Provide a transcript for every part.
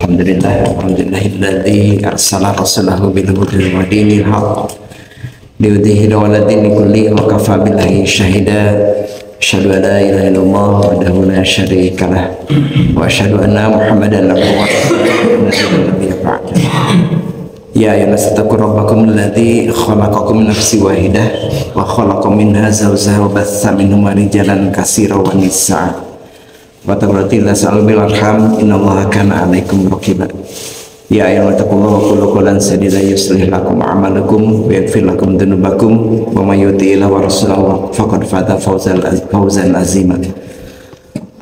Alhamdulillahilladzi arsala rasulahu bil huda wa dinil haqq liyudhhirahu 'ala dini kullihi wa kafa billahi shahida. Asyhadu an la ilaha illallah wahdahu la syarika lah wa asyhadu anna Muhammadan abduhu wa rasuluhu. Ya ayyuhannas taqu rabbakum alladzi khalaqakum min nafsin wahidah wa khalaqa minha zawjaha wa batha minhuma rijalan katsiran wa nisaa. Wa taqratillah sa'al bil arham innallaha kana 'alaikum raqiba. Ya ayyuhalladziina wa qulu qawlan sadida yuslih lakum a'malakum wa yaghfir lakum dhunubakum wa may yuti'illah wa rasulahu faqad faza fawzan azima.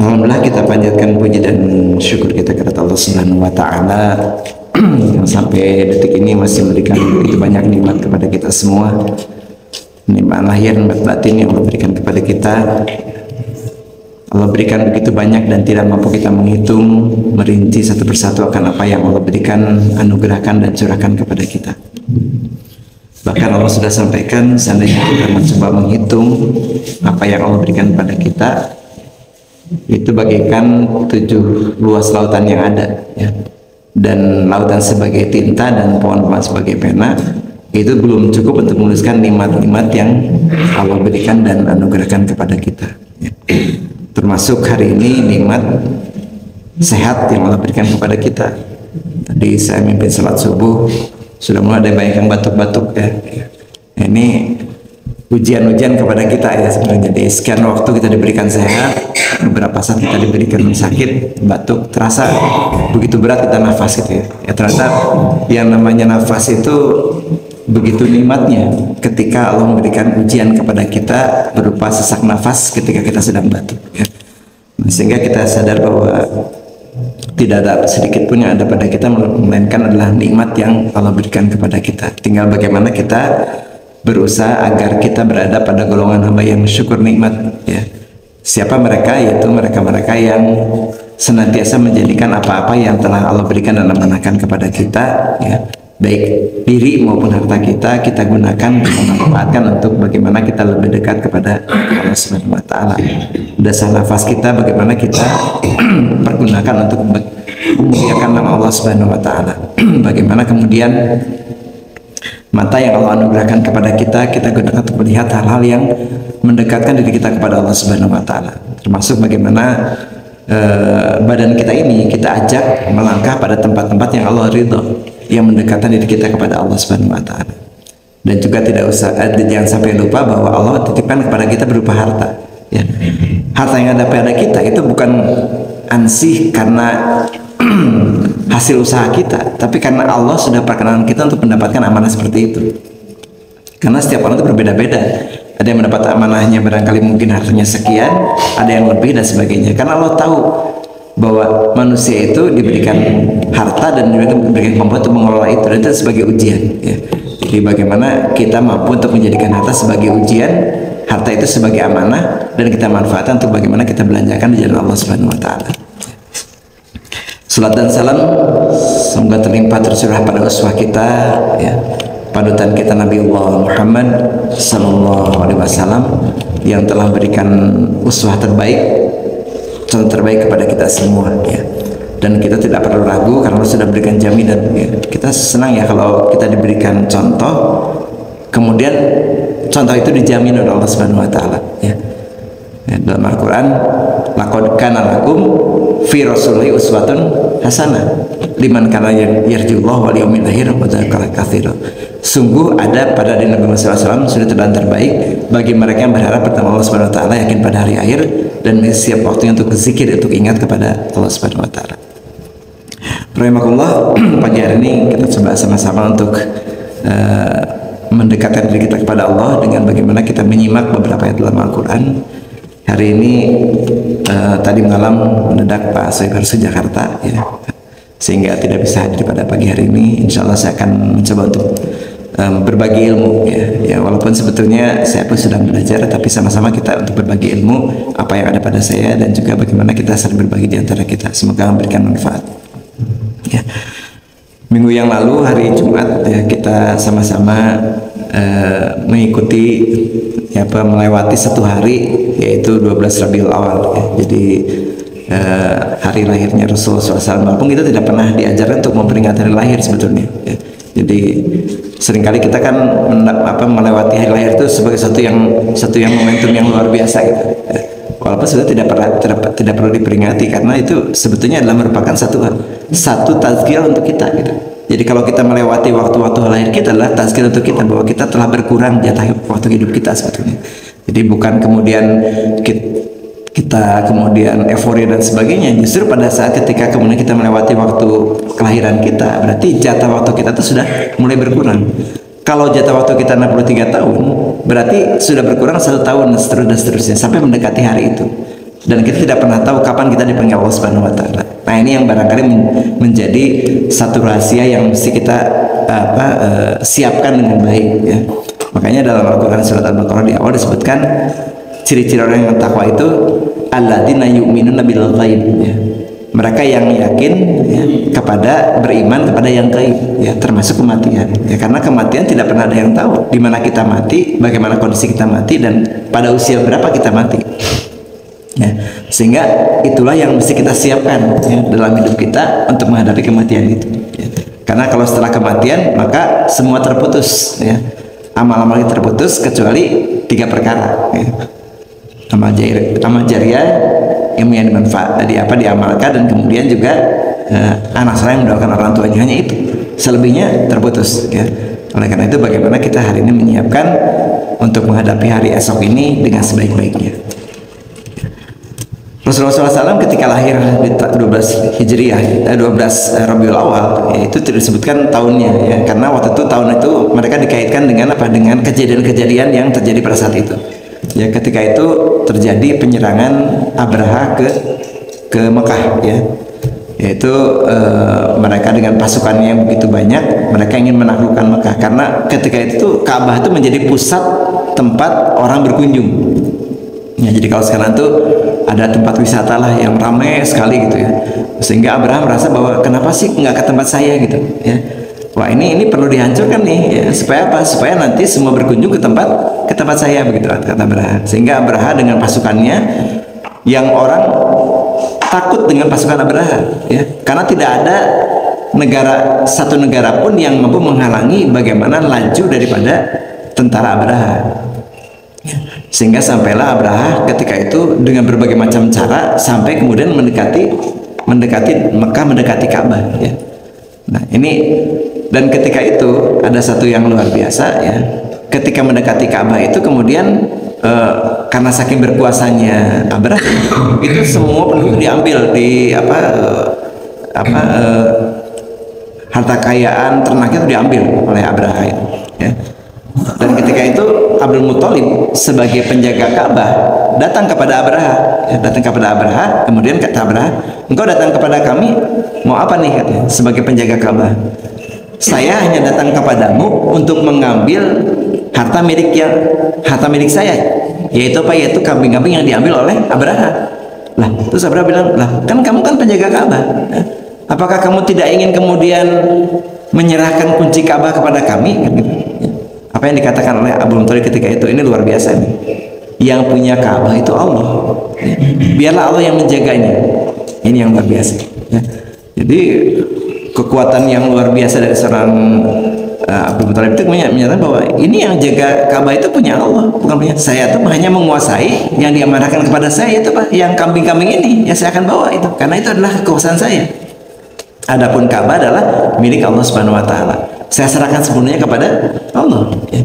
Alhamdulillah, kita panjatkan puji dan syukur kita kepada Allah Subhanahu wa taala yang sampai detik ini masih memberikan begitu banyak nikmat kepada kita semua. Nikmat lahir, nikmat batin yang Allah berikan kepada kita. Allah berikan begitu banyak dan tidak mampu kita menghitung, merinci satu persatu akan apa yang Allah berikan, anugerahkan dan curahkan kepada kita. Bahkan Allah sudah sampaikan, seandainya kita mencoba menghitung apa yang Allah berikan kepada kita, itu bagaikan 7 luas lautan yang ada, ya. Dan lautan sebagai tinta dan pohon-pohon sebagai pena, itu belum cukup untuk menuliskan nikmat-nikmat yang Allah berikan dan anugerahkan kepada kita, ya. Termasuk hari ini nikmat sehat yang Allah berikan kepada kita. Tadi saya mimpin salat subuh, sudah mulai ada banyak yang batuk-batuk, ya. Ini ujian-ujian kepada kita, ya, sebenarnya. Jadi sekian waktu kita diberikan sehat, beberapa saat kita diberikan sakit, batuk, terasa begitu berat kita nafas gitu, ya. Ya ternyata yang namanya nafas itu begitu nikmatnya ketika Allah memberikan ujian kepada kita berupa sesak nafas ketika kita sedang batuk, ya. Sehingga kita sadar bahwa tidak ada sedikit pun yang ada pada kita melainkan adalah nikmat yang Allah berikan kepada kita. Tinggal bagaimana kita berusaha agar kita berada pada golongan hamba yang syukur nikmat, ya. Siapa mereka? Yaitu mereka-mereka yang senantiasa menjadikan apa-apa yang telah Allah berikan dan amanahkan kepada kita, ya, baik diri maupun harta kita gunakan, kita manfaatkan untuk bagaimana kita lebih dekat kepada Allah Subhanahu wa taala. Dasar nafas kita bagaimana kita pergunakan untuk memuliakan nama Allah Subhanahu wa taala. Bagaimana kemudian mata yang Allah anugerahkan kepada kita gunakan untuk melihat hal-hal yang mendekatkan diri kita kepada Allah Subhanahu wa taala. Termasuk bagaimana badan kita ini kita ajak melangkah pada tempat-tempat yang Allah ridho, yang mendekatkan diri kita kepada Allah Subhanahu wa taala. Dan juga jangan sampai lupa bahwa Allah titipkan kepada kita berupa harta, ya. Harta yang ada pada kita itu bukan ansih karena hasil usaha kita, tapi karena Allah sudah perkenankan kita untuk mendapatkan amanah seperti itu. Karena setiap orang itu berbeda-beda. Ada yang mendapat amanahnya barangkali mungkin hartanya sekian, ada yang lebih dan sebagainya. Karena Allah tahu bahwa manusia itu diberikan harta dan juga diberikan kemampuan untuk mengelola itu, dan itu sebagai ujian, ya. Jadi bagaimana kita mampu untuk menjadikan harta sebagai ujian, harta itu sebagai amanah, dan kita manfaatkan untuk bagaimana kita belanjakan di jalan Allah Subhanahu wa taala. Salat dan salam semoga terlimpah tercurah pada uswah kita, ya, panutan kita Nabiullah Muhammad sallallahu alaihi wasallam yang telah berikan uswah terbaik, contoh terbaik kepada kita semua, ya. Dan kita tidak perlu ragu karena Allah sudah berikan jaminan, ya. Kita senang ya kalau kita diberikan contoh, kemudian contoh itu dijamin oleh Allah Subhanahu wa taala, ya. Dalam Al-Quran, laqad kana lakum fi rasulillahi uswatun hasanah liman kana yarjullaha wal yawmil akhir wa dzakara katsira. Sungguh ada pada diri Nabi Muhammad SAW sudah teladan terbaik bagi mereka yang berharap bertemu Allah Subhanahu wa taala, yakin pada hari akhir, dan siap waktunya untuk zikir, untuk ingat kepada Allah Subhanahu wa taala. Rahimakumullah, pagi hari ini kita coba sama-sama untuk mendekatkan diri kita kepada Allah dengan bagaimana kita menyimak beberapa ayat dalam Al-Quran. Hari ini tadi malam mendadak Pak Soeb harus ke Jakarta, ya, sehingga tidak bisa hadir pada pagi hari ini. Insya Allah saya akan mencoba untuk berbagi ilmu, ya. Walaupun sebetulnya saya pun sudah belajar, tapi sama-sama kita untuk berbagi ilmu apa yang ada pada saya, dan juga bagaimana kita saling berbagi di antara kita. Semoga memberikan manfaat, ya. Minggu yang lalu hari Jumat, ya, kita sama-sama mengikuti, ya, melewati satu hari, yaitu 12 Rabiul Awal, ya. Jadi hari lahirnya Rasulullah SAW, walaupun kita tidak pernah diajarkan untuk memperingati hari lahir sebetulnya ya. Jadi seringkali kita kan melewati hari lahir itu sebagai satu yang momentum yang luar biasa gitu ya. Walaupun sudah tidak perlu diperingati, karena itu sebetulnya adalah merupakan satu tazkirah untuk kita gitu. Jadi kalau kita melewati waktu-waktu lahir kita adalah tazkirah untuk kita bahwa kita telah berkurang jatah waktu hidup kita sebetulnya. Jadi bukan kemudian kita kemudian euforia dan sebagainya. Justru pada saat ketika kemudian kita melewati waktu kelahiran kita, berarti jatah waktu kita itu sudah mulai berkurang. Kalau jatah waktu kita 63 tahun, berarti sudah berkurang 1 tahun dan seterusnya sampai mendekati hari itu. Dan kita tidak pernah tahu kapan kita dipanggil Allah Subhanahu wa taala. Nah, ini yang barangkali menjadi satu rahasia yang mesti kita siapkan dengan baik ya. Makanya dalam Al-Qur'an surat Al-Baqarah di awal disebutkan ciri-ciri orang yang takwa itu alladzina yu'minuna bil ghaib ya. Mereka yang yakin ya, beriman kepada yang gaib ya, termasuk kematian ya, karena kematian tidak pernah ada yang tahu di mana kita mati, bagaimana kondisi kita mati, dan pada usia berapa kita mati ya. Sehingga itulah yang mesti kita siapkan ya, dalam hidup kita untuk menghadapi kematian itu ya. Karena kalau setelah kematian maka semua terputus ya, amal-amal terputus kecuali 3 perkara ya. Amal jariah, ilmu yang diamalkan, dan kemudian juga anak saya yang mendoakan orang tuanya, hanya itu. Selebihnya terputus ya. Oleh karena itu bagaimana kita hari ini menyiapkan untuk menghadapi hari esok ini dengan sebaik-baiknya. Rasulullah SAW ketika lahir di 12 Hijriah, 12 Rabiul Awal, ya, itu tidak disebutkan tahunnya ya, karena waktu itu tahun itu mereka dikaitkan dengan dengan kejadian-kejadian yang terjadi pada saat itu. Ya, ketika itu terjadi penyerangan Abraha ke Mekah ya. Yaitu mereka dengan pasukannya yang begitu banyak, mereka ingin menaklukkan Mekah, karena ketika itu Ka'bah itu menjadi pusat tempat orang berkunjung. Ya, jadi kalau sekarang tuh ada tempat wisata lah yang ramai sekali gitu ya. Sehingga Abraha merasa bahwa kenapa sih nggak ke tempat saya gitu ya. Wah, ini perlu dihancurkan nih ya, supaya apa? Supaya nanti semua berkunjung ke tempat saya begitu kata Abraha. Sehingga Abraha dengan pasukannya yang orang takut dengan pasukan Abraha ya, karena tidak ada satu negara pun yang mampu menghalangi bagaimana laju daripada tentara Abraha ya. Sehingga sampailah Abraha ketika itu dengan berbagai macam cara sampai kemudian mendekati Mekah, mendekati Ka'bah ya. Nah, ini dan ketika itu ada satu yang luar biasa ya. Ketika mendekati Ka'bah itu kemudian karena saking berkuasanya Abraha itu semua penduduk diambil di harta kekayaan ternaknya itu diambil oleh Abraha itu ya. Dan ketika itu Abdul Muthalib sebagai penjaga Ka'bah datang kepada Abraha ya, kemudian kata Abraha, engkau datang kepada kami mau apa nih katanya, sebagai penjaga Ka'bah. Saya hanya datang kepadamu untuk mengambil harta milik saya, yaitu kambing-kambing yang diambil oleh Abraha. Lah, terus Abraha bilang, lah kan kamu kan penjaga Ka'bah, apakah kamu tidak ingin kemudian menyerahkan kunci Ka'bah kepada kami? Apa yang dikatakan oleh Abdul Muthalib ketika itu, ini luar biasa nih. Yang punya Ka'bah itu Allah, biarlah Allah yang menjaganya. Ini yang luar biasa ya. Jadi kekuatan yang luar biasa dari seorang Abdul Muthalib itu menyatakan bahwa ini yang jaga Ka'bah itu punya Allah, bukan punya saya. Itu hanya menguasai yang diamanahkan kepada saya itu Pak, yang kambing-kambing ini yang saya akan bawa itu, karena itu adalah kekuasaan saya. Adapun Ka'bah adalah milik Allah Subhanahu wa taala. Saya serahkan sepenuhnya kepada Allah ya.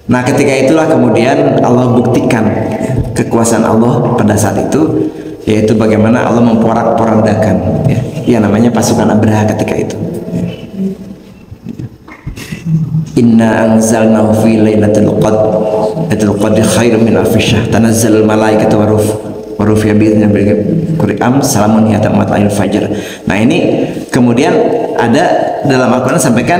Nah, ketika itulah kemudian Allah buktikan ya, kekuasaan Allah pada saat itu, yaitu bagaimana Allah memporak-porandakan ya, yang namanya pasukan Abraha ketika itu ya. Inna anzalnahu fi lailatul qadr khairun min alfi syahr tanazzalul malaikatu wa rufi'a bi'idzni Qur'an salamun hiya matla'il fajr. Nah, ini kemudian ada dalam Al-Qur'an sampaikan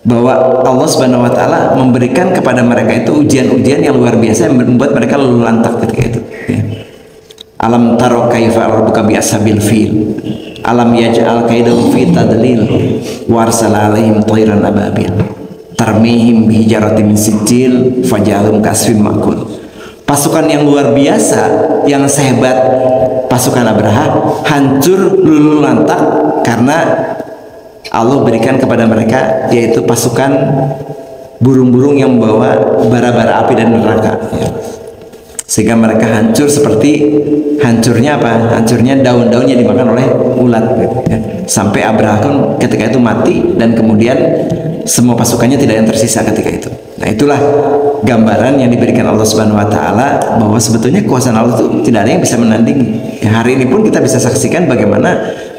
bahwa Allah Subhanahu wa taala memberikan kepada mereka itu ujian-ujian yang luar biasa yang membuat mereka luluh lantak ketika itu ya. Alam taro kaifa rabbuka bi ashabil fil alam yaj'al kaidahum fi tadlil wa arsala alaihim thayran ababil tarmihim bi hijaratin min sijil faj'alhum kasfin ma'kul. Pasukan yang luar biasa yang sehebat pasukan Abraha hancur luluh lantak karena Allah berikan kepada mereka yaitu pasukan burung-burung yang membawa bara-bara api dan neraka, ya. Sehingga mereka hancur seperti hancurnya apa? Hancurnya daun-daun yang dimakan oleh ulat, ya. Sampai Abraha pun ketika itu mati dan kemudian semua pasukannya tidak yang tersisa ketika itu. Nah, itulah gambaran yang diberikan Allah Subhanahu wa taala bahwa sebetulnya kekuasaan Allah itu tidak ada yang bisa menandingi. Ya, hari ini pun kita bisa saksikan bagaimana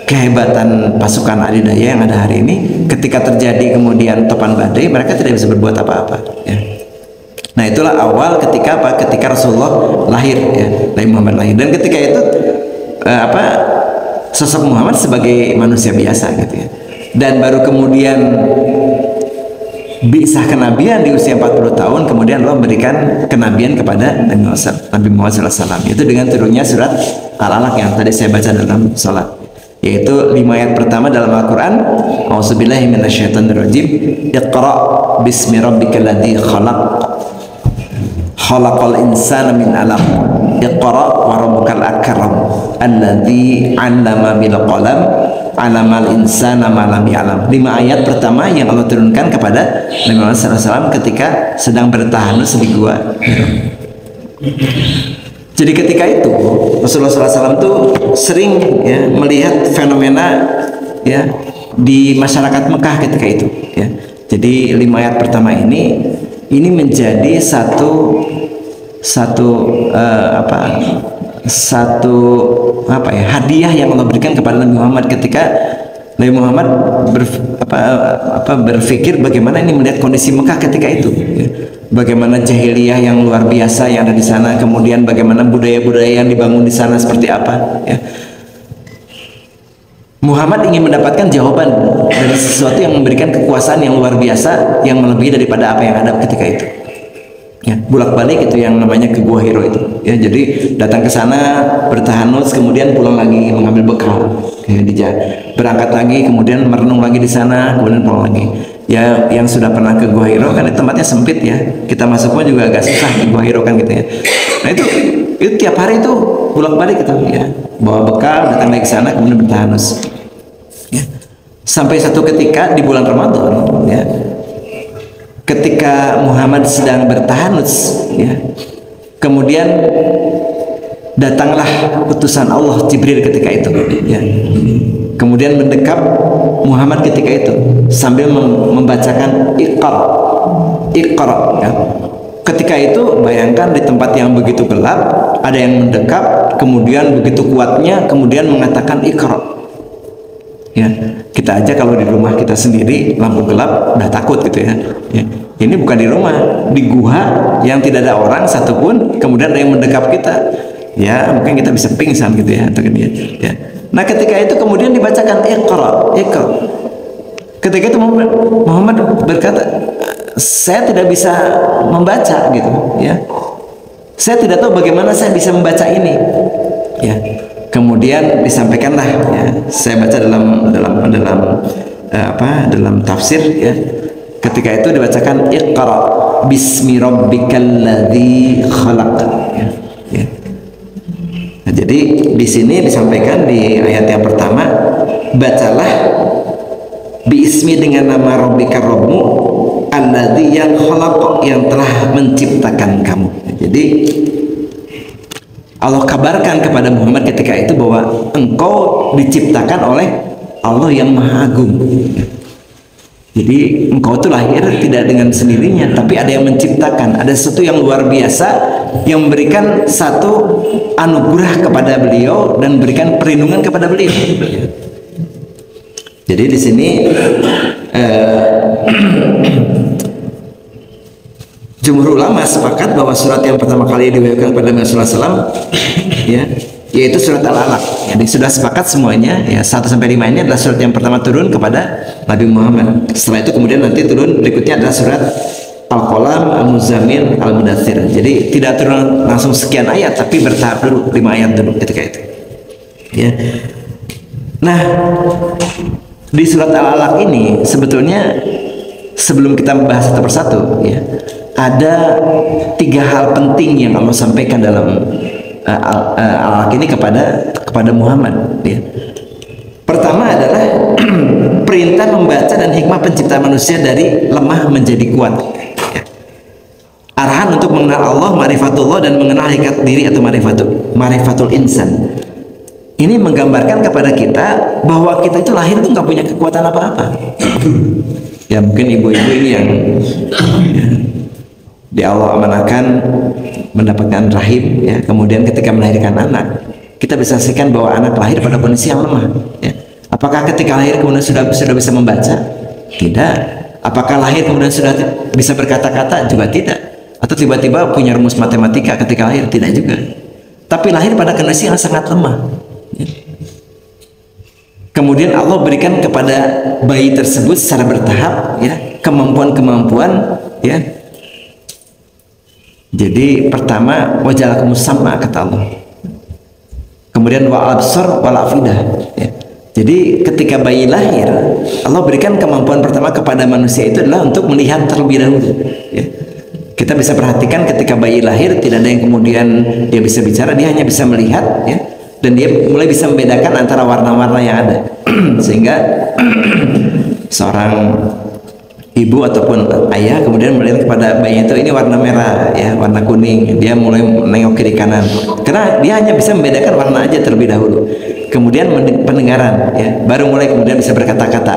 kehebatan pasukan adidaya yang ada hari ini. Ketika terjadi kemudian topan badai, mereka tidak bisa berbuat apa-apa, ya. Nah, itulah awal ketika apa? Ketika Rasulullah lahir, ya, Nabi Muhammad lahir. Dan ketika itu sosok Muhammad sebagai manusia biasa, gitu ya. Dan baru kemudian bisa kenabian di usia 40 tahun, kemudian Allah memberikan kenabian kepada Nabi Muhammad SAW, itu dengan turunnya surat Al-Alaq yang tadi saya baca dalam sholat, yaitu 5 ayat pertama dalam Al-Quran. A'udzubillahi minasyaitonirrajim. Iqra bismi rabbikal ladzi khalaq khalaqal insana min 'alaq iqra wa rabbukal akram alladzi 'allama bil qalam 'allamal insana ma lam ya'lam. 5 ayat pertama yang Allah turunkan kepada Nabi Muhammad SAW ketika sedang bertahanus di gua. Jadi ketika itu Rasulullah SAW tuh sering, ya, melihat fenomena, ya, di masyarakat Mekah ketika itu, ya. Jadi 5 ayat pertama ini menjadi satu hadiah yang Allah berikan kepada Nabi Muhammad ketika Nabi Muhammad berpikir bagaimana ini melihat kondisi Mekah ketika itu, ya. Bagaimana jahiliyah yang luar biasa yang ada di sana, kemudian bagaimana budaya-budaya yang dibangun di sana seperti apa, ya. Muhammad ingin mendapatkan jawaban dari sesuatu yang memberikan kekuasaan yang luar biasa yang melebihi daripada apa yang ada ketika itu, ya. Bolak-balik itu yang namanya ke Gua Hiro itu, ya. Jadi datang ke sana bertahanus, kemudian pulang lagi mengambil bekal, ya, berangkat lagi, kemudian merenung lagi di sana, kemudian pulang lagi. Ya, yang sudah pernah ke Gua Hiro kan tempatnya sempit, ya. Kita masuk pun juga agak susah ke Gua Hiro kan, gitu ya. Nah, itu tiap hari itu bolak-balik itu, ya. Bawa bekal, datang lagi ke sana, kemudian bertahanus, ya. Sampai satu ketika di bulan Ramadan, ya, ketika Muhammad sedang bertahanus, ya, kemudian datanglah utusan Allah Jibril ketika itu, ya. Kemudian mendekap Muhammad ketika itu sambil membacakan Iqra, ya. Ketika itu bayangkan di tempat yang begitu gelap ada yang mendekat, kemudian begitu kuatnya kemudian mengatakan Iqra, ya. Kita aja kalau di rumah kita sendiri lampu gelap udah takut, gitu ya, ya. Ini bukan di rumah, di gua yang tidak ada orang satupun, kemudian ada yang mendekap kita, ya, mungkin kita bisa pingsan, gitu ya, atau dia, ya. Nah, ketika itu kemudian dibacakan Iqra. Ketika itu Muhammad berkata, saya tidak bisa membaca, gitu, ya. Saya tidak tahu bagaimana saya bisa membaca ini, ya. Kemudian disampaikanlah, ya, saya baca dalam tafsir, ya. Ketika itu dibacakan Iqra bismi rabbikal ladzi khalaq, ya, ya. Nah, jadi di sini disampaikan di ayat yang pertama, bacalah biismi dengan nama rabbika rabbimu alladzi yang khalaq, yang telah menciptakan kamu. Jadi Allah kabarkan kepada Muhammad ketika itu bahwa engkau diciptakan oleh Allah yang Maha Agung. Jadi engkau itu lahir tidak dengan sendirinya, tapi ada yang menciptakan, ada sesuatu yang luar biasa yang memberikan satu anugerah kepada beliau dan memberikan perlindungan kepada beliau. Jadi di sini jumhur ulama sepakat bahwa surat yang pertama kali diwahyukan kepada Nabi sallallahu alaihi wasallam, ya, yaitu surat Al-Alaq. Jadi sudah sepakat semuanya, ya, 1-5 ini adalah surat yang pertama turun kepada Nabi Muhammad. Setelah itu kemudian nanti turun berikutnya adalah surat Al-Qalam, Al-Muzammil, Al-Mudaththir. Jadi tidak turun langsung sekian ayat, tapi bertahap dulu, 5 ayat dulu ketika itu, ya. Nah, di surat Al-Alaq ini sebetulnya sebelum kita membahas satu persatu, ya, ada 3 hal penting yang Allah sampaikan dalam al-alaq ini kepada Muhammad ya. Pertama adalah perintah membaca dan hikmah penciptaan manusia dari lemah menjadi kuat ya. Arahan untuk mengenal Allah, ma'rifatullah, dan mengenal hakikat diri atau ma'rifatul insan. Ini menggambarkan kepada kita bahwa kita itu lahir itu nggak punya kekuatan apa-apa. Ya mungkin ibu-ibu ini yang ya, di Allah amanahkan mendapatkan rahim ya, kemudian ketika melahirkan anak, kita bisa saksikan bahwa anak lahir pada kondisi yang lemah ya. Apakah ketika lahir kemudian sudah bisa membaca? Tidak. Apakah lahir kemudian sudah bisa berkata-kata? Juga tidak. Atau tiba-tiba punya rumus matematika ketika lahir? Tidak juga. Tapi lahir pada kondisi yang sangat lemah. Kemudian Allah berikan kepada bayi tersebut secara bertahap ya kemampuan-kemampuan ya. Jadi pertama wajalakumus sam'a kata Allah. Kemudian wa absar wal afidah ya. Jadi ketika bayi lahir Allah berikan kemampuan pertama kepada manusia itu adalah untuk melihat terlebih dahulu ya. Kita bisa perhatikan ketika bayi lahir tidak ada yang kemudian dia bisa bicara, dia hanya bisa melihat ya. Dan dia mulai bisa membedakan antara warna-warna yang ada sehingga seorang ibu ataupun ayah kemudian melihat kepada bayinya itu ini warna merah ya, warna kuning, dia mulai menengok kiri kanan karena dia hanya bisa membedakan warna aja terlebih dahulu. Kemudian pendengaran ya, baru mulai kemudian bisa berkata-kata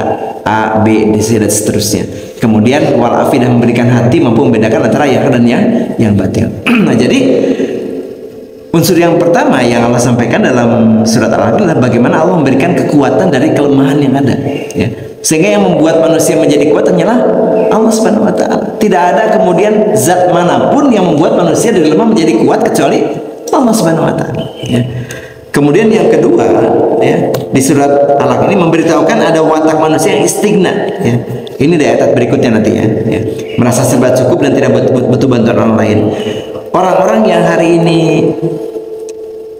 A, B, C dan seterusnya. Kemudian wal afidah memberikan hati mampu membedakan antara yang dan yang batil. Nah jadi unsur yang pertama yang Allah sampaikan dalam surat Al-Alaq adalah bagaimana Allah memberikan kekuatan dari kelemahan yang ada ya. Sehingga yang membuat manusia menjadi kuat hanyalah Allah Subhanahu wa taala. Tidak ada kemudian zat manapun yang membuat manusia dari lemah menjadi kuat kecuali Allah Subhanahu wa taala ya. Kemudian yang kedua ya, di surat Al-Alaq ini memberitahukan ada watak manusia yang istighna ya. Ini di ayat berikutnya nanti ya. Merasa serba cukup dan tidak butuh bantuan orang lain. Orang-orang yang hari ini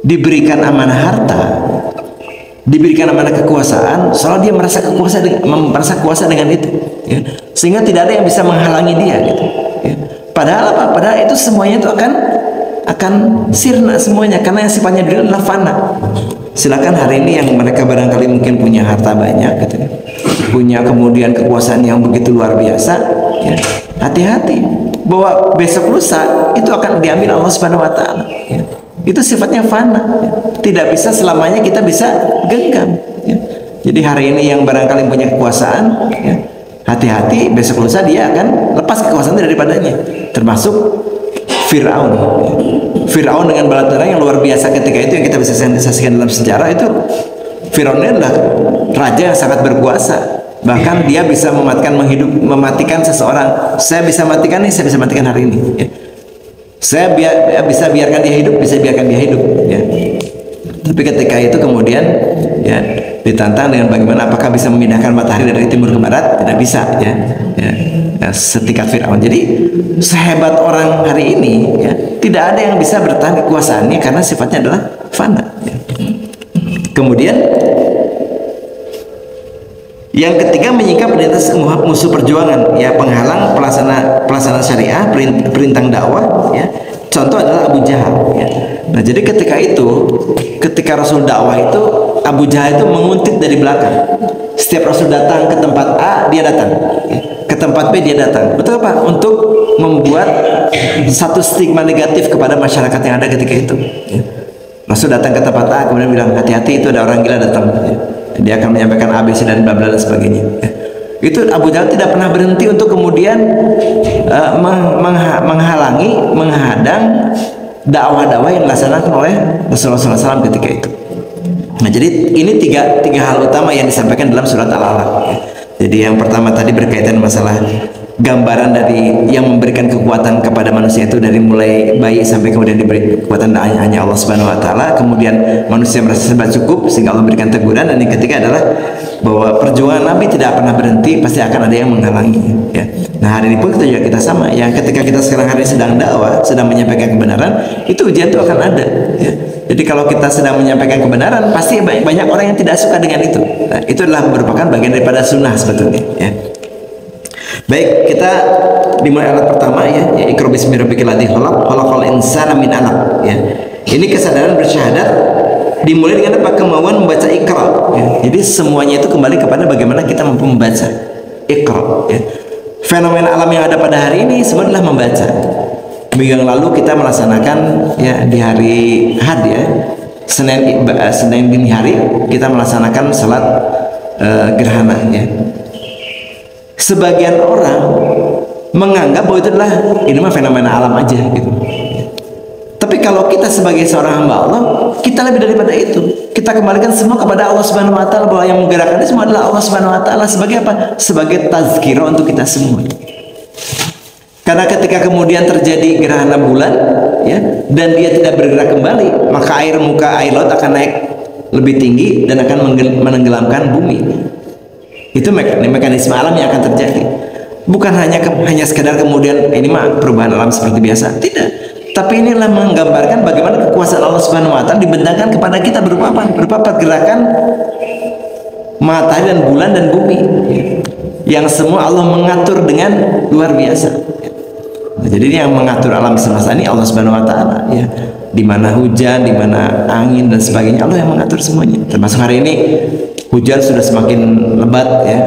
diberikan amanah harta, diberikan amanah kekuasaan, soalnya dia merasa kuasa dengan itu, ya. Sehingga tidak ada yang bisa menghalangi dia, gitu. Ya. Padahal apa? Padahal itu semuanya itu akan sirna semuanya, karena yang sifatnya dunia adalah fana. Silakan hari ini yang mereka barangkali mungkin punya harta banyak, gitu, punya kemudian kekuasaan yang begitu luar biasa, ya. Hati-hati. Bahwa besok lusa itu akan diambil Allah Subhanahu wa taala ya. Itu sifatnya fana ya. Tidak bisa selamanya kita bisa genggam ya. Jadi hari ini yang barangkali punya kekuasaan ya, hati-hati besok lusa dia akan lepas kekuasaan daripadanya. Termasuk Fir'aun ya. Fir'aun dengan bala tentara yang luar biasa ketika itu yang kita bisa saksikan dalam sejarah itu. Fir'aun adalah raja yang sangat berkuasa. Bahkan dia bisa mematikan seseorang. Saya bisa matikan ini, saya bisa matikan hari ini ya. Saya bisa biarkan dia hidup, bisa biarkan dia hidup ya. Tapi ketika itu kemudian ya ditantang dengan bagaimana apakah bisa memindahkan matahari dari timur ke barat, tidak bisa ya. Setingkat Fir'aun. Jadi sehebat orang hari ini ya, tidak ada yang bisa bertahan kekuasaannya karena sifatnya adalah fana ya. Kemudian yang ketiga menyingkap di atas musuh perjuangan ya, penghalang pelaksana syariah, perintah dakwah ya. Contoh adalah Abu Jahal ya. Nah jadi ketika Rasul dakwah itu Abu Jahal itu menguntit dari belakang. Setiap Rasul datang ke tempat A dia datang ya. Ke tempat B dia datang. Betul apa? Untuk membuat satu stigma negatif kepada masyarakat yang ada ketika itu ya. Rasul datang ke tempat A kemudian bilang hati-hati itu ada orang gila datang ya. Dia akan menyampaikan ABC dan bla bla dan sebagainya ya. Itu Abu Jahal tidak pernah berhenti untuk kemudian menghadang dakwah-dakwah yang dilaksanakan oleh Rasulullah SAW ketika itu. Nah jadi ini tiga hal utama yang disampaikan dalam surat Al-Alaq ya. Jadi yang pertama tadi berkaitan masalah gambaran dari yang memberikan kekuatan kepada manusia itu dari mulai bayi sampai kemudian diberi kekuatan hanya Allah Subhanahu wa taala. Kemudian manusia merasa serba cukup sehingga Allah berikan teguran, dan yang ketiga adalah bahwa perjuangan Nabi tidak pernah berhenti, pasti akan ada yang menghalangi ya. Nah hari ini pun kita sama yang ketika kita sekarang hari ini sedang dakwah, sedang menyampaikan kebenaran, itu ujian itu akan ada ya. Jadi kalau kita sedang menyampaikan kebenaran pasti banyak orang yang tidak suka dengan itu. Nah, itu adalah merupakan bagian daripada sunnah sebetulnya ya. Baik, kita dimulai ayat pertama ya, Iqra bismi rabbikal ladzi khalaq, khalaqal insana min 'alaq ya. Ini kesadaran bersyahadat dimulai dengan apa? Kemauan membaca Iqra. Ya. Jadi semuanya itu kembali kepada bagaimana kita mampu membaca Iqra. Ya. Fenomena alam yang ada pada hari ini semua adalah membaca. Minggu yang lalu kita melaksanakan ya di hari Ahad ya, Senin dini hari kita melaksanakan salat gerhana ya. Sebagian orang menganggap bahwa itu adalah ini mah fenomena alam aja gitu. Tapi kalau kita sebagai seorang hamba Allah, kita lebih daripada itu. Kita kembalikan semua kepada Allah Subhanahu wa taala, bahwa yang menggerakkan ini semua adalah Allah Subhanahu wa taala. Sebagai apa? Sebagai tazkirah untuk kita semua. Karena ketika kemudian terjadi gerhana bulan ya, dan dia tidak bergerak kembali, maka muka air laut akan naik lebih tinggi dan akan menenggelamkan bumi. Itu mekanisme alam yang akan terjadi. Bukan hanya sekadar kemudian ini mah perubahan alam seperti biasa, tidak. Tapi inilah menggambarkan bagaimana kekuasaan Allah Subhanahu wa taala dibentangkan kepada kita berupa apa? Berupa pergerakan matahari dan bulan dan bumi. Yang semua Allah mengatur dengan luar biasa. Nah, jadi ini yang mengatur alam semesta ini Allah Subhanahu wa taala ya. Di mana hujan, di mana angin dan sebagainya, Allah yang mengatur semuanya. Termasuk hari ini hujan sudah semakin lebat ya.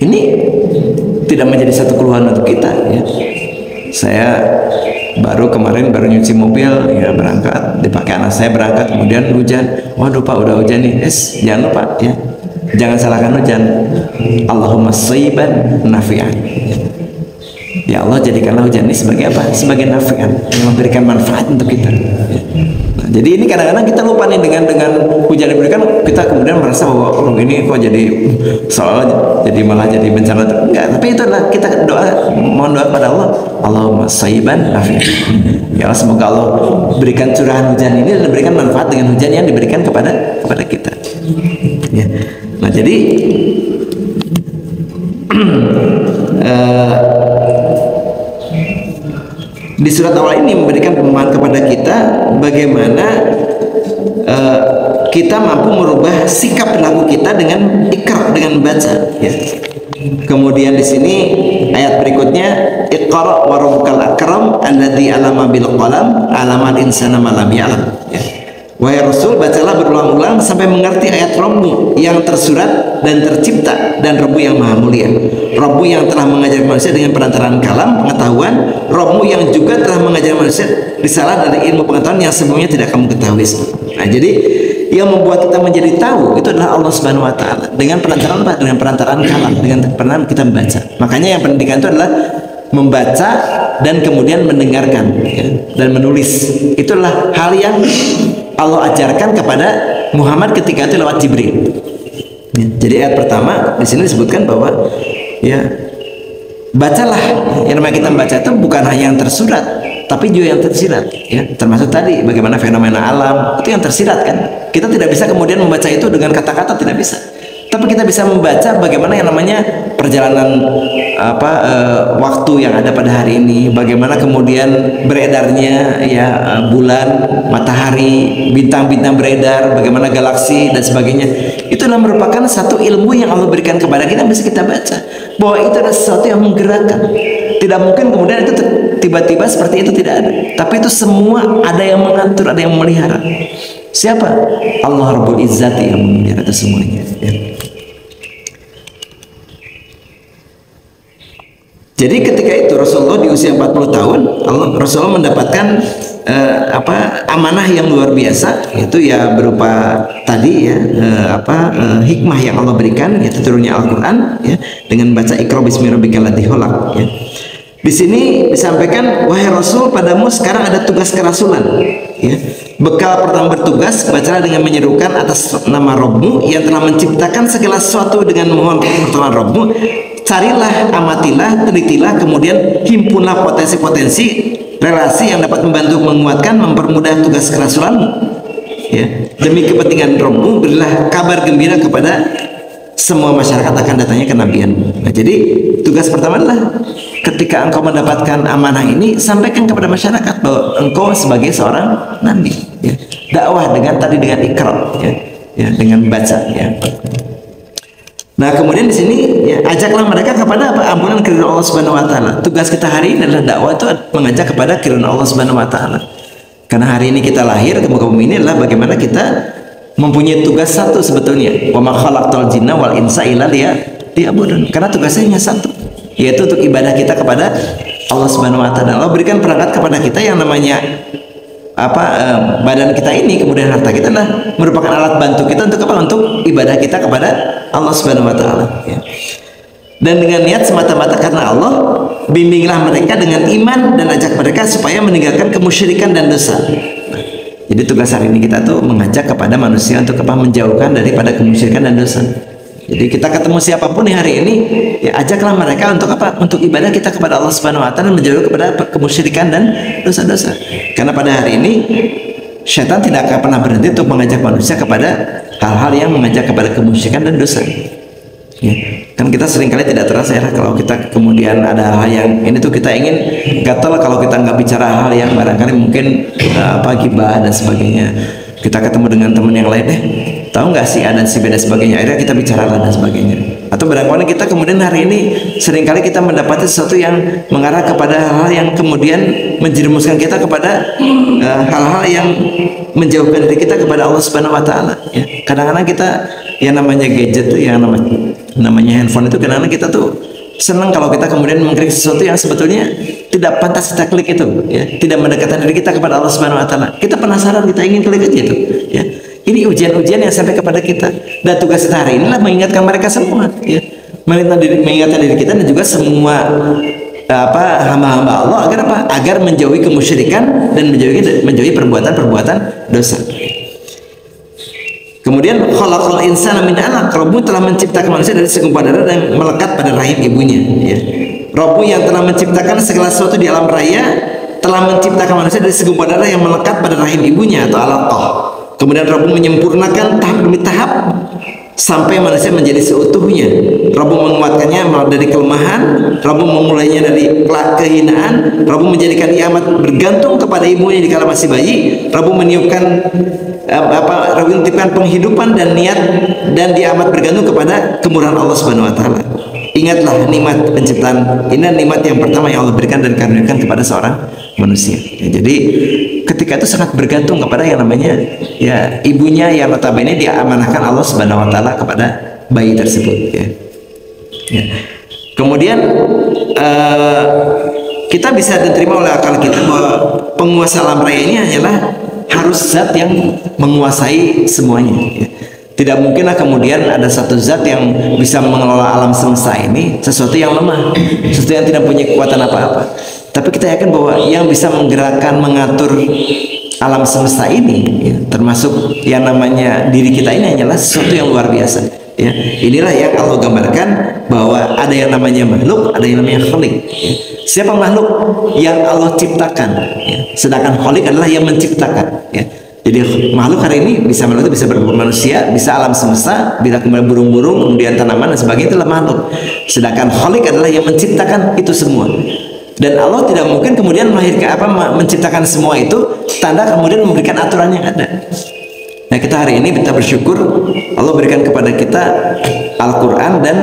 Ini tidak menjadi satu keluhan untuk kita ya. Saya baru nyuci mobil ya, berangkat dipakai anak saya berangkat, kemudian hujan. Waduh Pak, udah hujan nih. Jangan lupa ya, jangan salahkan hujan. Allahumma shayban nafi'an. Ya Allah, jadikanlah hujan ini sebagai apa? Sebagai nafi'an, yang memberikan manfaat untuk kita. Nah, jadi ini kadang-kadang kita lupa nih dengan hujan diberikan, kita kemudian merasa bahwa oh, ini kok jadi soal jadi malah jadi bencana. Enggak, tapi itu adalah kita mohon doa kepada Allah. Allahumma shayban nafi'an. Ya Allah, semoga Allah berikan curahan hujan ini dan berikan manfaat dengan hujan yang diberikan kepada kita. Ya. Nah, jadi di surat awal ini memberikan pemahaman kepada kita bagaimana kita mampu merubah sikap perilaku kita dengan ikrar, dengan baca ya. Kemudian di sini ayat berikutnya, Iqra wa rabbukal akram alladzi 'allama bil qalam 'allamal insana ma lam ya'lam ya. Wahai Rasul, bacalah berulang-ulang sampai mengerti ayat Rabbu yang tersurat dan tercipta, dan Rabbu yang maha mulia, Rabbu yang telah mengajar manusia dengan perantaraan kalam pengetahuan, Rabbu yang juga telah mengajar manusia risalah dari ilmu pengetahuan yang sebelumnya tidak kamu ketahui. Nah, jadi yang membuat kita menjadi tahu itu adalah Allah Subhanahu wa taala dengan perantaraan apa? Dengan perantaraan kalam, dengan perantaraan kita membaca. Makanya yang pendidikan itu adalah membaca dan kemudian mendengarkan ya, dan menulis. Itulah hal yang Allah ajarkan kepada Muhammad ketika itu lewat Jibril. Ya, jadi ayat pertama di sini disebutkan bahwa ya bacalah. Yang namanya kita membaca itu bukan hanya yang tersurat, tapi juga yang tersirat. Ya, termasuk tadi bagaimana fenomena alam itu yang tersirat kan. Kita tidak bisa kemudian membaca itu dengan kata-kata, tidak bisa. Tapi kita bisa membaca bagaimana yang namanya perjalanan waktu yang ada pada hari ini, bagaimana kemudian beredarnya ya bulan, matahari, bintang-bintang beredar, bagaimana galaksi dan sebagainya. Itulah merupakan satu ilmu yang Allah berikan kepada kita, bisa kita baca bahwa itu adalah sesuatu yang menggerakkan. Tidak mungkin kemudian itu tiba-tiba seperti itu, tidak ada. Tapi itu semua ada yang mengatur, ada yang memelihara. Siapa? Allah Rabbul Izzati yang memelihara itu semuanya ya. Jadi ketika itu Rasulullah di usia 40 tahun Rasulullah mendapatkan amanah yang luar biasa, yaitu ya berupa tadi ya hikmah yang Allah berikan, yaitu turunnya Al-Qur'an ya, dengan baca Iqra bismi rabbikal ladzi khalaq ya. Di sini disampaikan, wahai Rasul, padamu sekarang ada tugas kerasulan ya. Bekal pertama bertugas, bacalah dengan menyerukan atas nama Rabbmu yang telah menciptakan segala sesuatu dengan mohon pertolongan Rabbmu. Carilah, amatilah, telitilah, kemudian himpunlah potensi-potensi relasi yang dapat membantu menguatkan, mempermudah tugas kerasulanmu ya. Demi kepentingan Rabbmu, berilah kabar gembira kepada semua masyarakat akan datangnya kenabian. Nah, jadi tugas pertama adalah ketika engkau mendapatkan amanah ini, sampaikan kepada masyarakat bahwa engkau sebagai seorang nabi ya. Dakwah dengan Iqra ya, dengan baca ya. Nah, kemudian di sini ya, ajaklah mereka kepada apa? Ampunan keridhaan Allah Subhanahu wa taala. Tugas kita hari ini adalah dakwah itu mengajak kepada keridhaan Allah Subhanahu wa taala. Karena hari ini kita lahir ke muka bumi ini adalah bagaimana kita mempunyai tugas satu sebetulnya. Wa ma khalaqtul jinna wal insa illa liya'budun. Karena tugasnya hanya satu, yaitu untuk ibadah kita kepada Allah Subhanahu wa taala. Allah berikan perangkat kepada kita yang namanya badan kita ini, kemudian harta kita adalah merupakan alat bantu kita untuk apa? Untuk ibadah kita kepada Allah Subhanahu wa taala, ya. Dan dengan niat semata-mata karena Allah, bimbinglah mereka dengan iman dan ajak mereka supaya meninggalkan kemusyrikan dan dosa. Jadi tugas hari ini kita tuh mengajak kepada manusia untuk apa? Menjauhkan daripada kemusyrikan dan dosa. Jadi kita ketemu siapapun di hari ini, ya ajaklah mereka untuk apa? Untuk ibadah kita kepada Allah Subhanahu wa taala, menjauh kepada kemusyrikan dan dosa-dosa. Karena pada hari ini syaitan tidak akan pernah berhenti untuk mengajak manusia kepada hal-hal yang mengajak kepada kemusyrikan dan dosa. Ya, kan kita seringkali tidak terasa ya kalau kita kemudian ada hal yang ini tuh kita ingin gatal kalau kita nggak bicara hal yang barangkali mungkin gibah dan sebagainya. Kita ketemu dengan teman yang lain, tahu nggak sih ada si beda sebagainya, akhirnya kita bicara dan sebagainya. Atau barangkali kita kemudian hari ini seringkali kita mendapati sesuatu yang mengarah kepada hal-hal yang kemudian menjerumuskan kita kepada hal-hal yang menjauhkan diri kita kepada Allah Subhanahu wa taala, ya. Kadang-kadang kita yang namanya gadget tuh, yang namanya handphone itu, kadang-kadang kita tuh senang kalau kita kemudian mengklik sesuatu yang sebetulnya tidak pantas kita klik itu, ya, tidak mendekatkan diri kita kepada Allah Subhanahu wa taala. Kita penasaran, kita ingin klik aja itu, ya. Ini ujian-ujian yang sampai kepada kita, dan tugas kita hari inilah mengingatkan mereka semua, ya. Mengingatkan diri kita dan juga semua hamba-hamba Allah agar apa? Agar menjauhi kemusyrikan dan menjauhi perbuatan-perbuatan dosa. Kemudian khalaqal insana min 'alaq, Rabbu telah menciptakan manusia dari segumpal darah dan melekat pada rahim ibunya, ya. Rabbu yang telah menciptakan segala sesuatu di alam raya telah menciptakan manusia dari segumpal darah yang melekat pada rahim ibunya atau alaqah. Kemudian Rabbu menyempurnakan tahap demi tahap sampai manusia menjadi seutuhnya. Rabbu menguatkannya dari kelemahan, Rabbu memulainya dari kehinaan, Rabbu menjadikan ia amat bergantung kepada ibunya di kala masih bayi. Rabbu meniupkan Rabbu menitipkan penghidupan dan niat, dan dia amat bergantung kepada kemurahan Allah Subhanahu wa taala. Ingatlah nikmat penciptaan, ini nikmat yang pertama yang Allah berikan dan karuniakan kepada seorang manusia, ya. Jadi ketika itu sangat bergantung kepada yang namanya ya ibunya yang notabene diamanahkan Allah Subhanahu wa taala kepada bayi tersebut, ya. Ya. Kemudian kita bisa diterima oleh akal kita bahwa penguasa alam raya ini hanyalah harus zat yang menguasai semuanya, ya. Tidak mungkinlah kemudian ada satu zat yang bisa mengelola alam semesta ini, sesuatu yang lemah, sesuatu yang tidak punya kekuatan apa-apa. Tapi kita yakin bahwa yang bisa menggerakkan, mengatur alam semesta ini, ya, termasuk yang namanya diri kita ini hanyalah sesuatu yang luar biasa, ya. Inilah yang Allah gambarkan bahwa ada yang namanya makhluk, ada yang namanya khalik, ya. Siapa makhluk? Yang Allah ciptakan, ya. Sedangkan khalik adalah yang menciptakan, ya. Jadi makhluk hari ini bisa manusia, bisa alam semesta, bisa kemudian burung-burung, kemudian tanaman dan sebagainya, itulah makhluk. Sedangkan khalik adalah yang menciptakan itu semua. Dan Allah tidak mungkin kemudian menciptakan semua itu tanda kemudian memberikan aturan yang ada. Nah, kita hari ini kita bersyukur Allah berikan kepada kita Al-Quran dan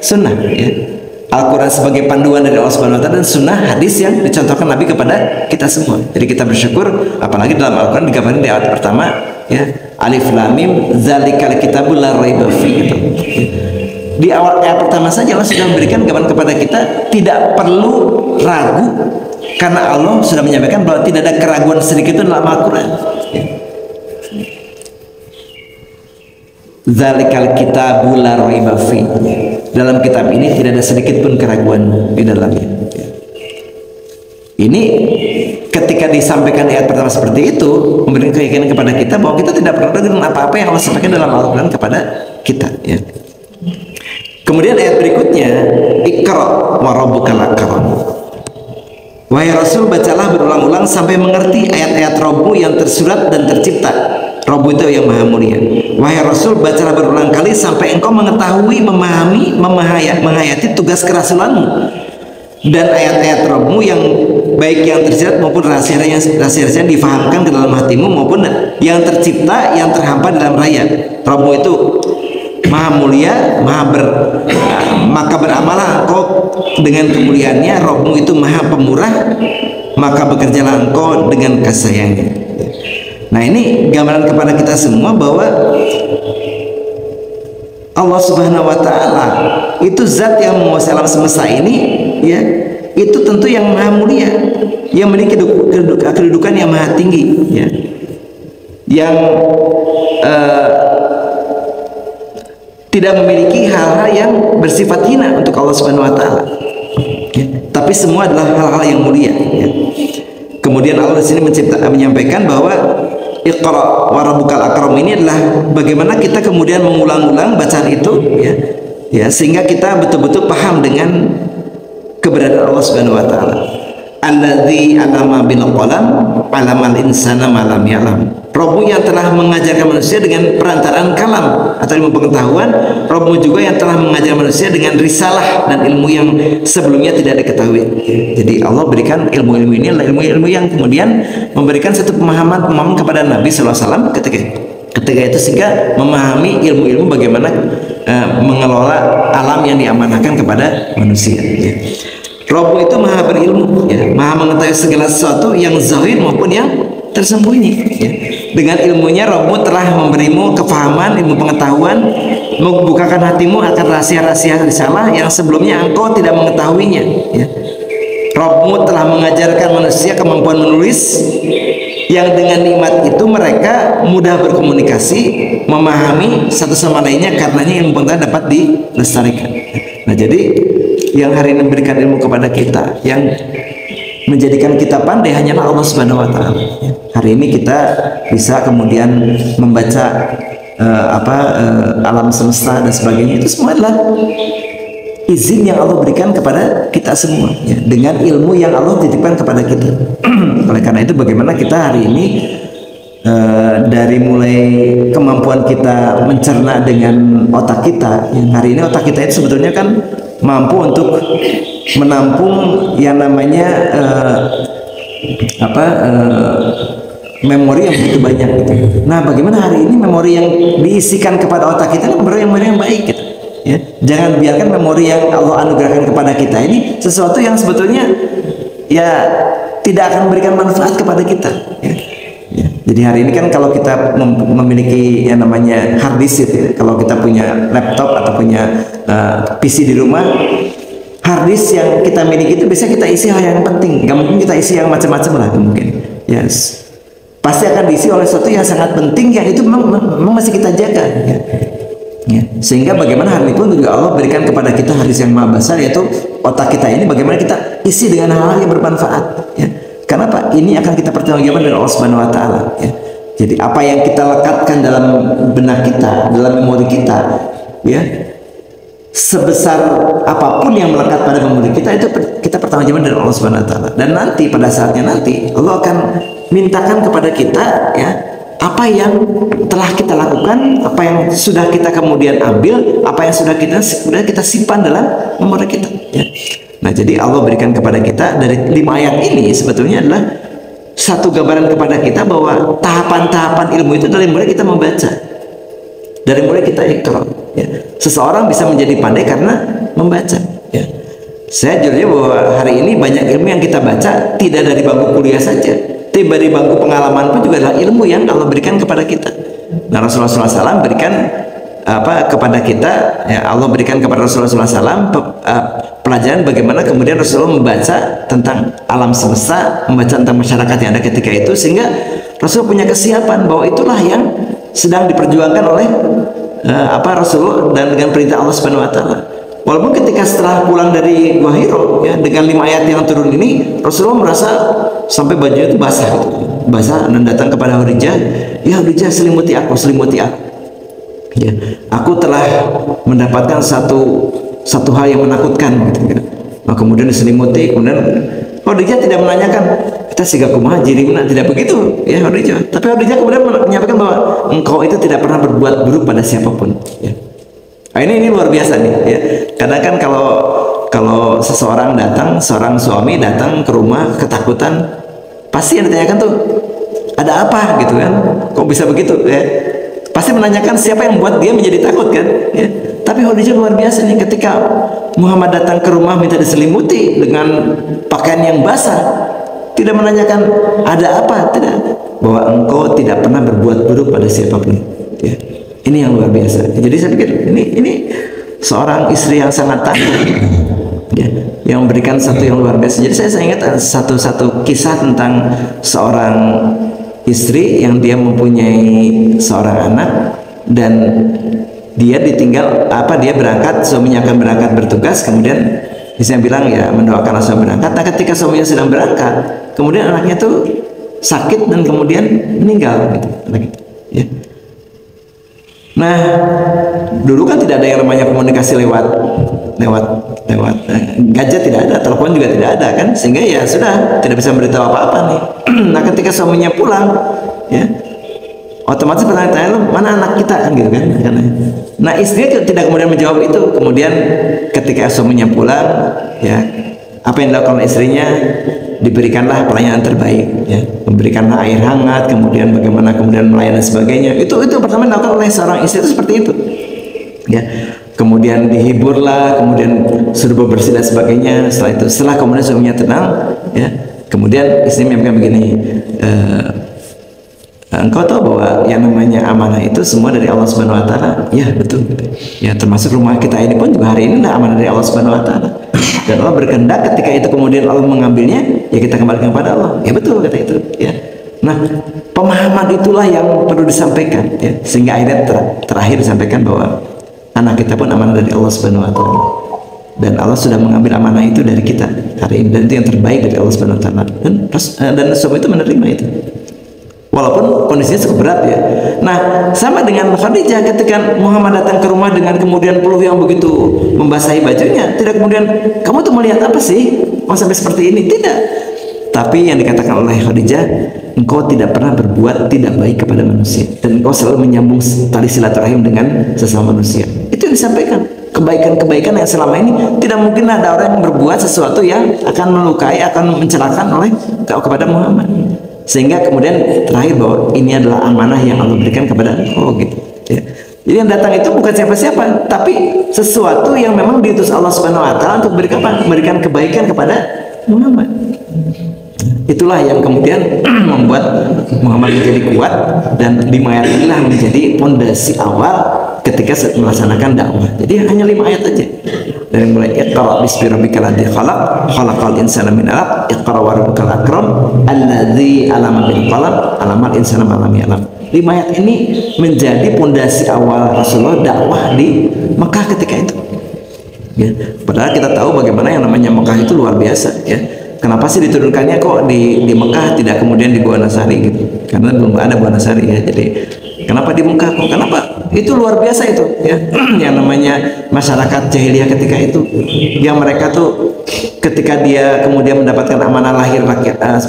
Sunnah, ya. Al-Quran sebagai panduan dari Allah Subhanahu wa taala, dan Sunnah hadis yang dicontohkan Nabi kepada kita semua. Jadi kita bersyukur, apalagi dalam Al-Quran digambarin di ayat pertama, ya, Alif Lam Mim dzalikal kitabul la raiba fihi, gitu. Di awal ayat pertama saja Allah sudah memberikan gambaran kepada kita, tidak perlu ragu karena Allah sudah menyampaikan bahwa tidak ada keraguan sedikit pun dalam Al-Quran, ya. Dzalikal kitabul la raiba fihi, dalam kitab ini tidak ada sedikit pun keraguan di dalamnya, ya. Ini ketika disampaikan ayat pertama seperti itu, memberikan keyakinan kepada kita bahwa kita tidak perlu ragu dengan apa-apa yang Allah sampaikan dalam Al-Quran kepada kita, ya. Kemudian ayat berikutnya, Iqra wa rabbukal akram. Wahai Rasul, bacalah berulang-ulang sampai mengerti ayat-ayat Rabbu yang tersurat dan tercipta. Rabbu itu yang maha mulia. Wahai Rasul, bacalah berulang kali sampai engkau mengetahui, memahami, menghayati tugas kerasulanmu dan ayat-ayat Rabbu yang baik yang tersirat maupun rahasia-rahasia yang difahamkan ke dalam hatimu maupun yang tercipta, yang terhampar dalam raya. Rabbu itu maha mulia, maka beramalah engkau dengan kemuliaannya. Rabbu itu maha pemurah, maka bekerjalah engkau dengan kasih sayangnya. Nah, ini gambaran kepada kita semua bahwa Allah Subhanahu wa taala itu zat yang menguasai alam semesta ini, ya. Itu tentu yang maha mulia, yang memiliki kedudukan yang maha tinggi, ya. Yang tidak memiliki hal-hal yang bersifat hina untuk Allah Subhanahu wa taala. Ya. Tapi semua adalah hal-hal yang mulia, ya. Kemudian Allah di sini menyampaikan bahwa Iqra wa rabbukal akram ini adalah bagaimana kita kemudian mengulang-ulang bacaan itu, ya. Ya, sehingga kita betul-betul paham dengan keberadaan Allah Subhanahu wa taala. Alladzi 'allama bil qalam 'allamal insana ma lam ya'lam. Rabbu yang telah mengajarkan manusia dengan perantaraan kalam atau ilmu pengetahuan. Rabbu juga yang telah mengajarkan manusia dengan risalah dan ilmu yang sebelumnya tidak diketahui. Jadi Allah berikan ilmu-ilmu ini adalah ilmu-ilmu yang kemudian memberikan satu pemahaman kepada Nabi SAW ketika itu, sehingga memahami ilmu-ilmu bagaimana mengelola alam yang diamanahkan kepada manusia, ya. Rabbu itu maha berilmu, ya, maha mengetahui segala sesuatu yang zahir maupun yang tersembunyi, ya. Dengan ilmunya Rabbu telah memberimu kefahaman, ilmu pengetahuan, membukakan hatimu akan rahasia-rahasia risalah yang sebelumnya engkau tidak mengetahuinya, ya. Rabbu telah mengajarkan manusia kemampuan menulis yang dengan nikmat itu mereka mudah berkomunikasi, memahami satu sama lainnya, karenanya ilmu pengetahuan dapat dilestarikan. Nah, jadi yang hari ini memberikan ilmu kepada kita, yang menjadikan kita pandai hanyalah Allah Subhanahu wa taala. Hari ini kita bisa kemudian membaca alam semesta dan sebagainya, itu semua adalah izin yang Allah berikan kepada kita semua, ya, dengan ilmu yang Allah titipkan kepada kita. Oleh karena itu, bagaimana kita hari ini dari mulai kemampuan kita mencerna dengan otak kita, yang hari ini otak kita itu sebetulnya kan mampu untuk menampung yang namanya memori yang begitu banyak, gitu. Nah, bagaimana hari ini memori yang diisikan kepada otak kita memori yang baik, gitu. Ya, jangan biarkan memori yang Allah anugerahkan kepada kita ini sesuatu yang sebetulnya ya tidak akan memberikan manfaat kepada kita, ya. Ya. Jadi hari ini kan kalau kita memiliki yang namanya hard disk, ya, kalau kita punya laptop atau punya PC di rumah, hard disk yang kita miliki itu biasanya kita isi hal yang penting, nggak mungkin kita isi yang macam-macam lah, mungkin. Yes. Pasti akan diisi oleh sesuatu yang sangat penting yang itu memang masih kita jaga, ya. Ya. Sehingga bagaimana hari ini pun juga Allah berikan kepada kita hadis yang maha besar, yaitu otak kita ini bagaimana kita isi dengan hal-hal yang bermanfaat, ya. Karena apa? Ini akan kita pertanggungjawabkan dari Allah Subhanahu wa taala, ya. Jadi apa yang kita lekatkan dalam benak kita, dalam memori kita, ya, sebesar apapun yang melekat pada memori kita, itu kita pertanggungjawabkan dari Allah Subhanahu wa taala. Dan nanti pada saatnya nanti Allah akan mintakan kepada kita, ya, apa yang telah kita lakukan, apa yang sudah kita kemudian ambil, apa yang sudah kita simpan dalam memori kita, ya. Nah, jadi Allah berikan kepada kita dari 5 ayat ini sebetulnya adalah satu gambaran kepada kita bahwa tahapan-tahapan ilmu itu dari mulai kita membaca, dari mulai kita iqra, ya. Seseorang bisa menjadi pandai karena membaca, ya. Saya jujur bahwa hari ini banyak ilmu yang kita baca tidak dari bangku kuliah saja, tiba di bangku pengalaman pun juga adalah ilmu yang Allah berikan kepada kita. Nah, Rasulullah SAW berikan kepada kita, ya, Allah berikan kepada Rasulullah SAW pelajaran bagaimana kemudian Rasulullah membaca tentang alam semesta, membaca tentang masyarakat yang ada ketika itu, sehingga Rasul punya kesiapan bahwa itulah yang sedang diperjuangkan oleh Rasul dan dengan perintah Allah Subhanahu wa taala. Walaupun ketika setelah pulang dari Gua Hiro, ya, dengan 5 ayat yang turun ini, Rasulullah merasa sampai bajunya itu basah, dan datang kepada Khadijah, ya Khadijah, selimuti aku. Ya, aku telah mendapatkan satu hal yang menakutkan, gitu, ya. Nah, kemudian diselimuti, kemudian Khadijah tidak menanyakan kita siga kumaha jirimna, tidak begitu, ya Khadijah. Tapi Khadijah kemudian menyampaikan bahwa engkau itu tidak pernah berbuat buruk pada siapapun, ya. Nah, ini luar biasa nih, ya. Kadang kan kalau seorang suami datang ke rumah ketakutan, pasti yang ditanyakan tuh ada apa, gitu kan? Kok bisa begitu, ya? Pasti menanyakan siapa yang membuat dia menjadi takut, kan? Ya. Tapi Khadijah luar biasa nih, ketika Muhammad datang ke rumah minta diselimuti dengan pakaian yang basah, tidak menanyakan ada apa, tidak. bahwa engkau tidak pernah berbuat buruk pada siapapun. Ya. Ini yang luar biasa. Jadi saya pikir ini seorang istri yang sangat tangguh, ya, yang memberikan satu yang luar biasa. Jadi saya ingat satu kisah tentang seorang istri yang dia mempunyai seorang anak dan dia ditinggal dia berangkat, suaminya akan berangkat bertugas, kemudian istrinya bilang ya mendoakan suami berangkat. Nah ketika suaminya sedang berangkat, kemudian anaknya tuh sakit dan kemudian meninggal gitu, ya. Nah dulu kan tidak ada yang namanya komunikasi lewat gadget, tidak ada, telepon juga tidak ada kan, sehingga ya sudah tidak bisa memberitahu apa-apa nih. Nah ketika suaminya pulang, ya otomatis bertanya-tanya, lo mana anak kita kan gitu kan. Nah istrinya tidak kemudian menjawab itu. Kemudian ketika suaminya pulang, ya apa yang dilakukan istrinya, diberikanlah pelayanan terbaik, ya, memberikanlah air hangat, kemudian bagaimana kemudian melayani sebagainya. Itu pertama dilakukan oleh seorang istri itu seperti itu, ya. Kemudian dihiburlah, kemudian suruh bersih dan sebagainya. Setelah kemudian suaminya tenang, ya, kemudian istrinya menyampaikan begini, engkau tahu bahwa yang namanya amanah itu semua dari Allah Subhanahu Wa Taala. Ya betul, ya termasuk rumah kita ini pun juga hari ini amanah dari Allah Subhanahu Wa Taala. Dan Allah berkehendak ketika itu kemudian Allah mengambilnya, ya kita kembalikan kepada Allah. Ya betul kata itu, ya. Nah pemahaman itulah yang perlu disampaikan, ya, sehingga akhirnya terakhir disampaikan bahwa anak kita pun amanah dari Allah Subhanahu Wa Taala. Dan Allah sudah mengambil amanah itu dari kita hari ini, dan itu yang terbaik dari Allah Subhanahu Wa Taala. Dan suami itu menerima itu. Walaupun kondisinya cukup berat, ya. Nah sama dengan Khadijah ketika Muhammad datang ke rumah dengan kemudian peluh yang begitu membasahi bajunya, tidak kemudian kamu tuh melihat apa sih sampai seperti ini, tidak. Tapi yang dikatakan oleh Khadijah, engkau tidak pernah berbuat tidak baik kepada manusia, dan engkau selalu menyambung tali silaturahim dengan sesama manusia. Itu yang disampaikan, kebaikan-kebaikan yang selama ini tidak mungkin ada orang yang berbuat sesuatu yang akan melukai, akan mencelakakan oleh kepada Muhammad. Sehingga kemudian terakhir bahwa ini adalah amanah yang Allah berikan kepada engkau, gitu, ya. Jadi yang datang itu bukan siapa-siapa, tapi sesuatu yang memang diutus Allah Subhanahu Wa Taala untuk memberikan kebaikan kepada Muhammad. Itulah yang kemudian membuat Muhammad menjadi kuat, dan 5 ayat inilah menjadi pondasi awal ketika melaksanakan dakwah. Jadi hanya 5 ayat aja. Dari mulai Iqra bismi rabbikal ladzi khalaq, khalaqal insana min 'alaq, Iqra wa rabbukal akram, alladzi 'allama bil qalam, 'allamal insana ma lam ya'lam. 5 ayat ini menjadi pondasi awal Rasulullah dakwah di Mekah ketika itu. Ya, padahal kita tahu bagaimana yang namanya Mekah itu luar biasa, ya. Kenapa sih diturunkannya kok di Mekah, tidak kemudian di Gua Nasari gitu? Karena belum ada Gua Nasari, ya. Jadi kenapa di Mekah kok? Kenapa? Itu luar biasa itu, ya. Yang namanya masyarakat jahiliyah ketika itu, yang mereka tuh ketika dia kemudian mendapatkan amanah lahir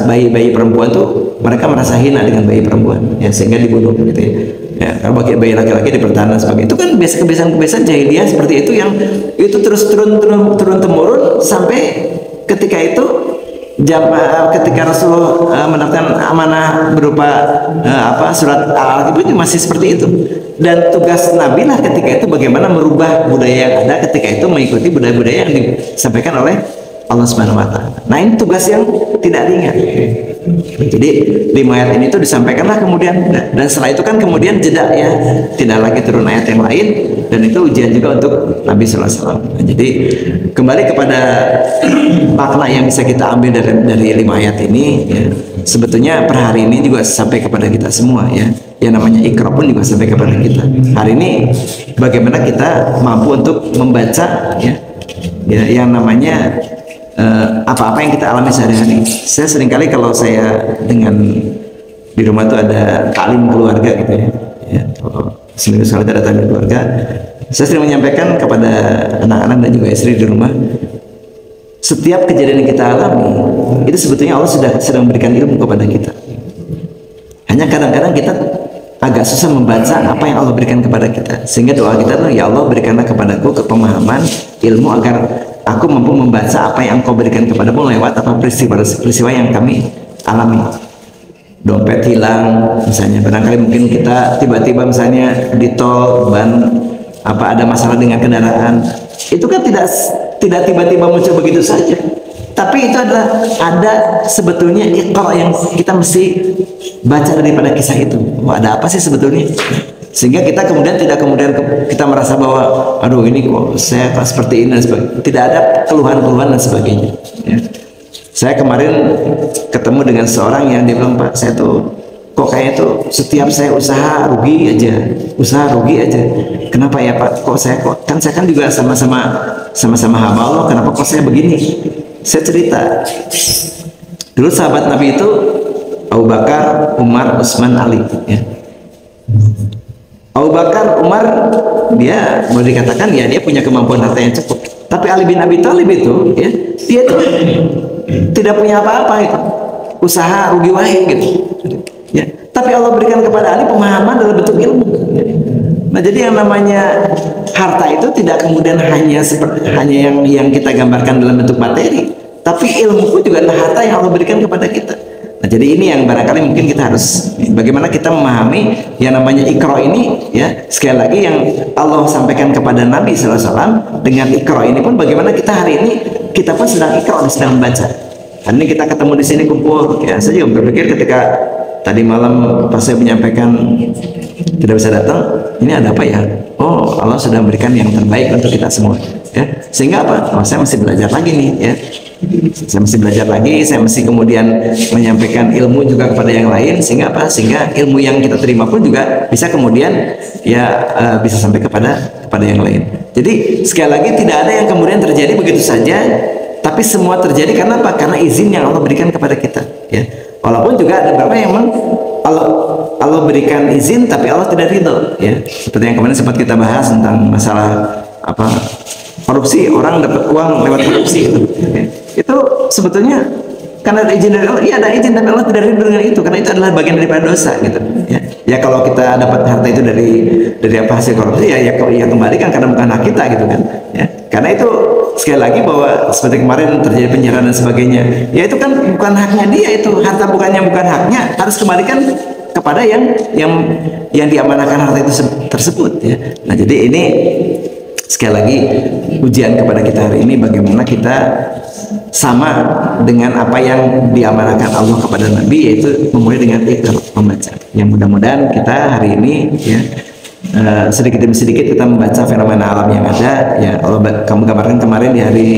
bayi perempuan tuh, mereka merasa hina dengan bayi perempuan, ya, sehingga dibunuh gitu, ya. Ya, kalau bagi bayi laki-laki dipertahankan sebagai itu kan kebiasaan-kebiasaan jahiliyah seperti itu, yang itu terus turun temurun sampai ketika itu ketika Rasulullah mendapatkan amanah berupa surat Al-Alaq itu masih seperti itu. Dan tugas Nabi lah ketika itu bagaimana merubah budaya yang ada ketika itu mengikuti budaya-budaya yang disampaikan oleh Allah Subhanahu Wa Taala. Nah ini tugas yang tidak ringan. Jadi 5 ayat ini tuh disampaikanlah kemudian, dan setelah itu kan kemudian jeda, ya, tidak lagi turun ayat yang lain, dan itu ujian juga untuk Nabi Sallallahu Alaihi Wasallam. Nah, jadi kembali kepada makna yang bisa kita ambil dari 5 ayat ini, ya, sebetulnya per hari ini juga sampai kepada kita semua, ya. Yang namanya Iqra pun juga sampai kepada kita. Hari ini bagaimana kita mampu untuk membaca, ya yang namanya apa-apa yang kita alami sehari-hari. Saya seringkali kalau saya di rumah tuh ada taklim keluarga gitu, ya, seminggu sekali ada taklim keluarga, saya sering menyampaikan kepada anak-anak dan juga istri di rumah, setiap kejadian yang kita alami itu sebetulnya Allah sedang memberikan ilmu kepada kita. Hanya kadang-kadang kita agak susah membaca apa yang Allah berikan kepada kita, sehingga doa kita tuh, ya Allah berikanlah kepadaku pemahaman ilmu agar aku mampu membaca apa yang Engkau berikan kepadamu lewat peristiwa yang kami alami. Dompet hilang misalnya, barangkali mungkin kita tiba-tiba misalnya di tol ada masalah dengan kendaraan, itu kan tidak tiba-tiba muncul begitu saja, Tapi itu adalah ada sebetulnya iqra yang kita mesti baca daripada kisah itu. Wah, ada apa sih sebetulnya? Sehingga kita kemudian tidak kita merasa bahwa aduh ini kok saya seperti ini dan sebagainya. Tidak ada keluhan-keluhan dan sebagainya. Ya. Saya kemarin ketemu dengan seorang yang dia bilang, Pak, saya tuh kok kayaknya tuh setiap saya usaha rugi aja. Kenapa ya Pak? Saya kan juga sama-sama hamba Allah. Kenapa kok saya begini? Saya cerita. Dulu sahabat Nabi itu Abu Bakar, Umar, Utsman, Ali. Ya. Abu Bakar, Umar, dia boleh dikatakan ya dia punya kemampuan harta yang cukup. Tapi Ali bin Abi Thalib itu, ya, dia itu tidak punya apa-apa itu. Usaha rugi wae gitu. Ya. Tapi Allah berikan kepada Ali pemahaman dalam bentuk ilmu. Nah, jadi yang namanya harta itu tidak kemudian hanya yang kita gambarkan dalam bentuk materi, tapi ilmu pun juga adalah harta yang Allah berikan kepada kita. Nah, jadi ini yang barangkali mungkin kita harus bagaimana kita memahami yang namanya Iqra ini, ya. Sekali lagi yang Allah sampaikan kepada Nabi SAW dengan Iqra ini pun bagaimana kita hari ini kita pun sedang Iqra, sedang membaca. Hari ini kita ketemu di sini kumpul, ya. Saya juga berpikir ketika tadi malam pas saya menyampaikan tidak bisa datang, ini ada apa ya? Oh, Allah sudah memberikan yang terbaik untuk kita semua, ya. Sehingga apa? Oh, saya masih belajar lagi nih, ya. Saya mesti belajar lagi, saya mesti kemudian menyampaikan ilmu juga kepada yang lain, sehingga apa? Sehingga ilmu yang kita terima pun juga bisa kemudian ya bisa sampai kepada yang lain. Jadi sekali lagi tidak ada yang kemudian terjadi begitu saja, tapi semua terjadi karena apa? Karena izin yang Allah berikan kepada kita, ya. Walaupun juga ada beberapa yang memang Allah berikan izin tapi Allah tidak ridho, ya. Seperti yang kemarin sempat kita bahas tentang masalah apa? Korupsi, orang dapat uang lewat korupsi itu, ya. Itu sebetulnya karena ada izin dari Allah. Iya, ada izin tapi Allah tidak ridho dengan itu karena itu adalah bagian daripada dosa, gitu, ya. Ya kalau kita dapat harta itu dari apa hasil korupsi, ya kembalikan karena bukan hak kita, gitu kan, ya. Karena itu sekali lagi bahwa seperti kemarin terjadi penjara dan sebagainya, ya itu kan bukan haknya dia, itu harta bukan haknya, harus kembalikan kepada yang diamanahkan harta itu tersebut, ya. Nah, jadi ini sekali lagi ujian kepada kita hari ini bagaimana kita sama dengan apa yang diamanahkan Allah kepada Nabi, yaitu memulai dengan Iqra, membaca. Yang mudah-mudahan kita hari ini, ya, sedikit demi sedikit kita membaca fenomena alam yang ada, ya. Allah kamu gambarkan kemarin di hari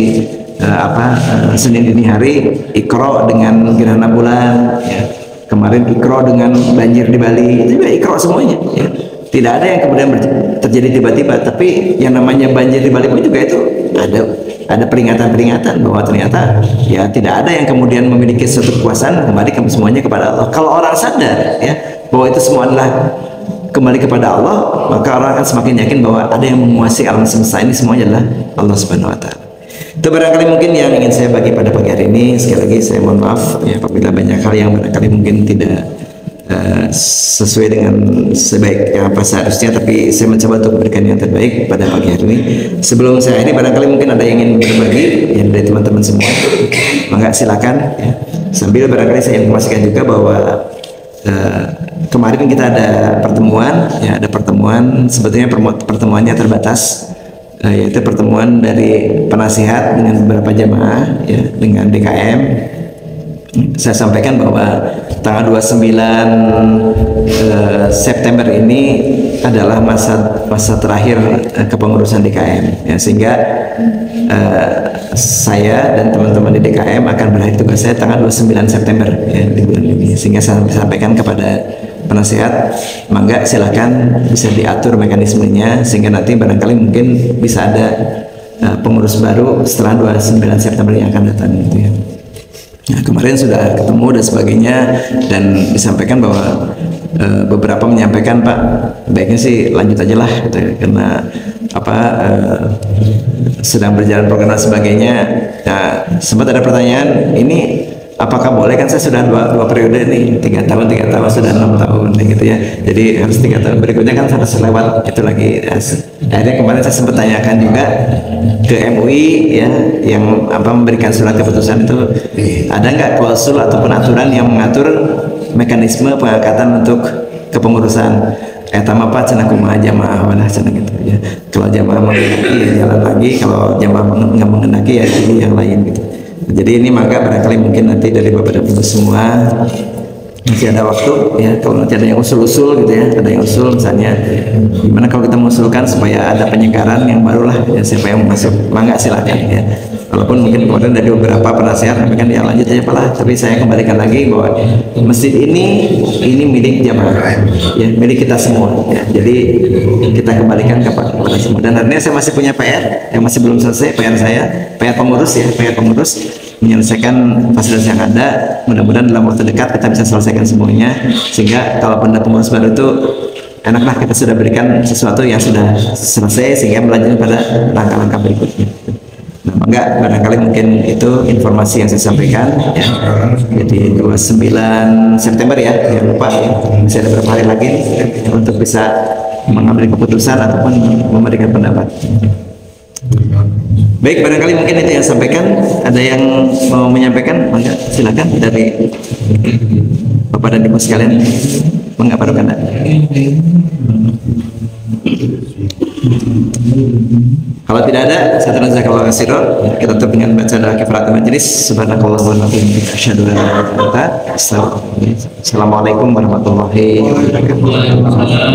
Senin dini hari Iqra dengan gerhana bulan, ya. Kemarin Iqra dengan banjir di Bali, itu juga Iqra semuanya, ya. Tidak ada yang kemudian terjadi tiba-tiba, tapi yang namanya banjir di Bali pun juga itu ada peringatan-peringatan bahwa ternyata ya tidak ada yang kemudian memiliki suatu kekuasaan, kembali semuanya kepada Allah. Kalau orang sadar, ya, bahwa itu semua adalah kembali kepada Allah, maka orang akan semakin yakin bahwa ada yang menguasai alam semesta ini semuanya adalah Allah Subhanahu wa taala. Itu barangkali mungkin yang ingin saya bagi pada pagi hari ini. Sekali lagi saya mohon maaf, ya, apabila banyak hal yang barangkali mungkin tidak sesuai dengan sebaik apa seharusnya, tapi saya mencoba untuk memberikan yang terbaik pada pagi hari ini. Sebelum saya ini barangkali mungkin ada yang ingin berbagi yang dari teman-teman semua, maka silakan, ya. Sambil barangkali saya informasikan juga bahwa kemarin kita ada pertemuan, ya, sebetulnya pertemuannya terbatas, yaitu pertemuan dari penasihat dengan beberapa jamaah, ya, dengan DKM. Saya sampaikan bahwa tanggal 29 September ini adalah masa terakhir kepengurusan DKM, ya, sehingga saya dan teman-teman di DKM akan berakhir tugas saya tanggal 29 September, ya, di bulan ini. Sehingga saya sampaikan kepada penasihat, mangga silakan bisa diatur mekanismenya sehingga nanti barangkali mungkin bisa ada pengurus baru setelah 29 September yang akan datang, gitu, ya. Nah, kemarin sudah ketemu dan sebagainya, dan disampaikan bahwa beberapa menyampaikan, Pak, baiknya sih lanjut aja lah, gitu, ya, karena sedang berjalan program dan sebagainya. Nah, sempat ada pertanyaan, ini apakah boleh, kan saya sudah dua periode nih, 3 tahun sudah 6 tahun, gitu, ya. Jadi harus 3 tahun berikutnya kan harus lewat itu lagi. Akhirnya kemarin saya sempat tanyakan juga ke MUI, ya, yang memberikan surat keputusan itu, ada nggak klausul ataupun aturan yang mengatur mekanisme pengangkatan untuk kepengurusan. Etama apa cenah kumaha jamaah wadah cenah, gitu, ya. Kalau jamaah menghendaki ya jalan lagi, kalau jamaah nggak menghendaki ya pilih yang lain, gitu. Jadi ini maka barangkali mungkin nanti dari Bapak dan Ibu semua masih ada waktu ya, kalau nanti ada yang usul-usul gitu ya, ada yang usul misalnya gimana kalau kita mengusulkan supaya ada penyegaran yang barulah ya, siapa yang masuk mangga silakan ya. Walaupun mungkin kemarin dari beberapa penasehat kan ya lanjut aja Pak, tapi saya kembalikan lagi bahwa masjid ini milik jamaah ya, milik kita semua ya. Jadi kita kembalikan kepada semua. Dan hari ini saya masih punya PR yang masih belum selesai, PR pengurus ya, PR pengurus menyelesaikan fasilitas yang ada. Mudah-mudahan dalam waktu dekat kita bisa selesaikan semuanya, sehingga kalau pada pengurus baru itu enaklah kita sudah berikan sesuatu yang sudah selesai sehingga melanjutkan pada langkah-langkah berikutnya. Nah, enggak, barangkali mungkin itu informasi yang saya sampaikan ya. Jadi 29 September ya, jangan lupa ya, masih ada beberapa hari lagi untuk bisa mengambil keputusan ataupun memberikan pendapat. Baik, barangkali mungkin itu yang sampaikan. Ada yang mau menyampaikan? Mangga, silakan dari Bapak dan Ibu sekalian. Mangga Pak Rukanda. Kalau tidak ada, saya jazakallahu khairan. Kita tutup dengan baca doa kifaratul majelis. Subhanakallah wa bihamdika asyhadu an la ilaha illa anta astaghfiruka wa atubu ilaik. Assalamualaikum warahmatullahi wabarakatuh.